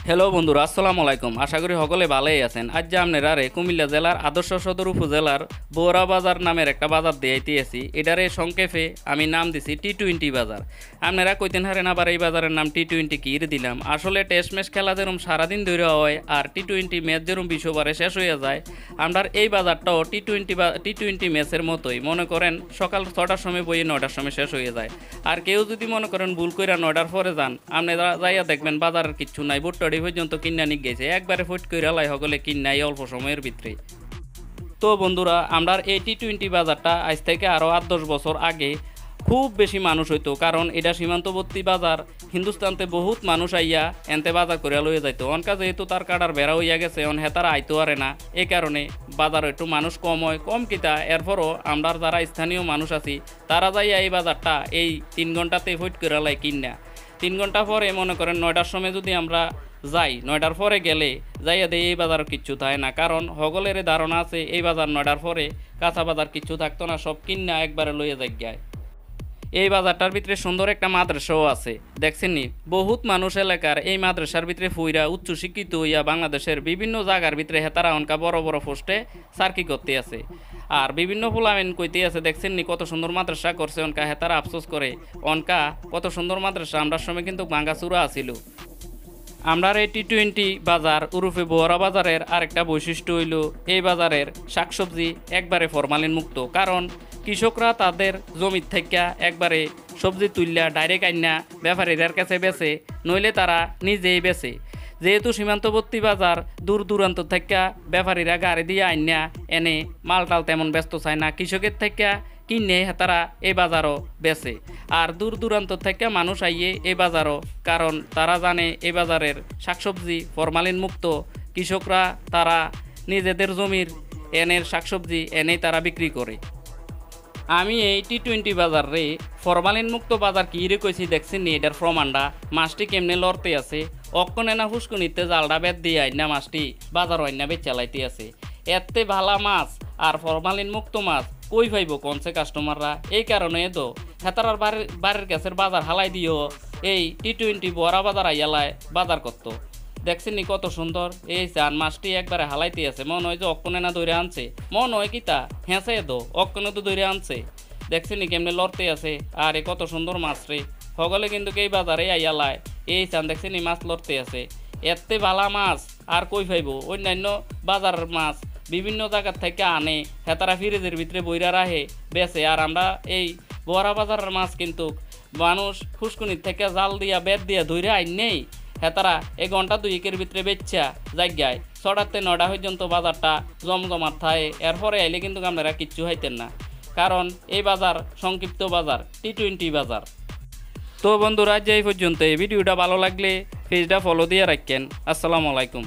Hello বন্ধুরা, আসসালামু আলাইকুম। আশা করি সকলে ভালোই আছেন। আজ যে আপনারা কুমিল্লা জেলার আদর্শ সদর উপজেলার বোরা বাজার নামের একটা বাজার দিয়েছি। এটারে সংক্ষেপে আমি নাম দিছি টি-20 বাজার। আপনারা কইতেন হারেন আবার এই বাজারের নাম টি-20 কি দিলাম। আসলে টেস্ট ম্যাচ খেলা যেরকম সারাদিন ধরে হয় আর টি-20 ম্যাচ যেরকম বিশ্ববারে শেষ হয়ে যায়, আমরা এই বাজারটাও টি-20 ম্যাচের মতোই মনে করেন সকাল 6টার সময় বইয়ে 9টার সময় শেষ হয়ে যায়। আর কেউ যদি মনে করেন ভুল করে 9টার পরে যান, আপনারা যাইয়া দেখবেন বাজারের কিচ্ছু নাই, বুট্টাড়ি পর্যন্ত কিনা নিক গেছে, একবারে ফুট করে লাই সকলে কিনাই অল্প সময়ের ভিতরে। তো বন্ধুরা, আমরা এই টি-20 বাজারটা আজ থেকে আরও 8-10 বছর আগে খুব বেশি মানুষ হইতো, কারণ এটা সীমান্তবর্তী বাজার। হিন্দুস্তানতে বহুত মানুষ আইয়া এনতে বাজার করে লইয়া যাইতো। অনকা যেহেতু তার কাটার বেড়া হইয়া গেছে, অন হেতারা আইতো আরে না, এই কারণে বাজার একটু মানুষ কম হয়। কম কিতা এরপরও আমরা যারা স্থানীয় মানুষ আছি তারা যাইয়া এই বাজারটা এই 3 ঘন্টাতে ফুট করে লাই কিনা। 3 ঘন্টা পরে মনে করেন 9টার সময় যদি আমরা যাই, 9টার পরে গেলে যাইয়া দেয় এই বাজার কিচ্ছু থাকে না, কারণ সকলের ধারণা আছে এই বাজার 9টার পরে কাঁচা বাজার কিচ্ছু থাকতো না, সব কিনা একবারে লইয়া যাই। এই বাজারটার ভিতরে সুন্দর একটা মাদ্রাসাও আছে, দেখছেন নি? বহুত মানুষ এলাকার এই মাদ্রাসার ভিতরে ফুইরা উচ্চশিক্ষিত হইয়া বাংলাদেশের বিভিন্ন জায়গার ভিতরে হেতারা অনকা বড় বড় পোস্টে সার্কি করতে আছে। আর বিভিন্ন ফুলামেন কইতে আছে, দেখছেন নি কত সুন্দর মাদ্রাসা করছে। অনকা হেতারা আফসোস করে, অনকা কত সুন্দর মাদ্রাসা আমরার সময় কিন্তু ভাঙ্গাচুরা আছিল। আমরা এই টি-20 বাজার উরুফে বোরা বাজারের আরেকটা বৈশিষ্ট্য হইল এই বাজারের শাকসবজি একবারে ফরমালিন মুক্ত, কারণ কৃষকরা তাদের জমির থেকে একবারে সবজি তুললা ডাইরেক্ট আইনা ব্যাপারীদের কাছে বেচে, নইলে তারা নিজেই বেচে। যেহেতু সীমান্তবর্তী বাজার, দূর দূরান্ত থেকে ব্যাপারীরা গাড়ি দিয়ে আইনা এনে মালটাল তেমন ব্যস্ত চায় না, কৃষকের থেকে কিনে তারা এই বাজারও বেচে। আর দূর দূরান্ত থেকে মানুষ আইয়ে এই বাজারও, কারণ তারা জানে এই বাজারের শাকসবজি ফরমালিন মুক্ত। কৃষকরা তারা নিজেদের জমির এনের শাকসবজি এনেই তারা বিক্রি করে। আমি এই টি-20 বাজার রে ফরমালিন মুক্ত বাজার কি রে কইছি, দেখছেন নি? এটার প্রমাণটা মাছটি কেমনে লড়তে আছে। অক্ষণে না হুস্কুনিতে জালটা বেদ দিয়ে আইনা মাছটি বাজার আইনা বেচ চালাইতে আছে। এতে ভালা মাছ আর ফরমালিন মুক্ত মাছ কই পাইব কোনসে কাস্টমাররা? এই কারণে তো হেতারার বাড়ির গ্যাসের বাজার হালাই দিও এই টি-20 বড়া বাজার আইয়ালায় বাজার করত। দেখছেন নি কত সুন্দর এই চান মাছটি একবারে হালাইতে আছে। মনে হয় যে অক্ষণে না ধরে আনছে, মনে হয় কি তা হেঁচে তো অক্ষণে তো ধরে আনছে। দেখছেন নি কেমনে লড়তে আছে। আর এ কত সুন্দর মাছ রে, সকলে কিন্তু এই বাজারে আইয়ালায় এই চান দেখছেন নি মাছ লড়তে আছে। এতে ভালা মাছ আর কই পাইব? অন্যান্য বাজারের মাছ বিভিন্ন জায়গার থেকে আনে, হেতারা ফ্রিজের ভিতরে বইরা রাখে বেচে। আর আমরা এই বড়া বাজারের মাছ কিন্তু মানুষ ফুসকুনির থেকে জাল দিয়া বেত দিয়া ধরে আইন নেই, হেতারা এই ঘন্টা 2-1-এর ভিতরে বেচা জায়গায় 6টাতে 9টা পর্যন্ত বাজারটা জমজমাট থাকে। এরপরে আইলে কিন্তু আপনারা কিচ্ছু হাইতেন না, কারণ এই বাজার সংক্ষিপ্ত বাজার, টি-20 বাজার। তো বন্ধুরা, আজ এই পর্যন্ত। এই ভিডিওটা ভালো লাগলে পেজটা ফলো দিয়ে রাখেন। আসসালামু আলাইকুম।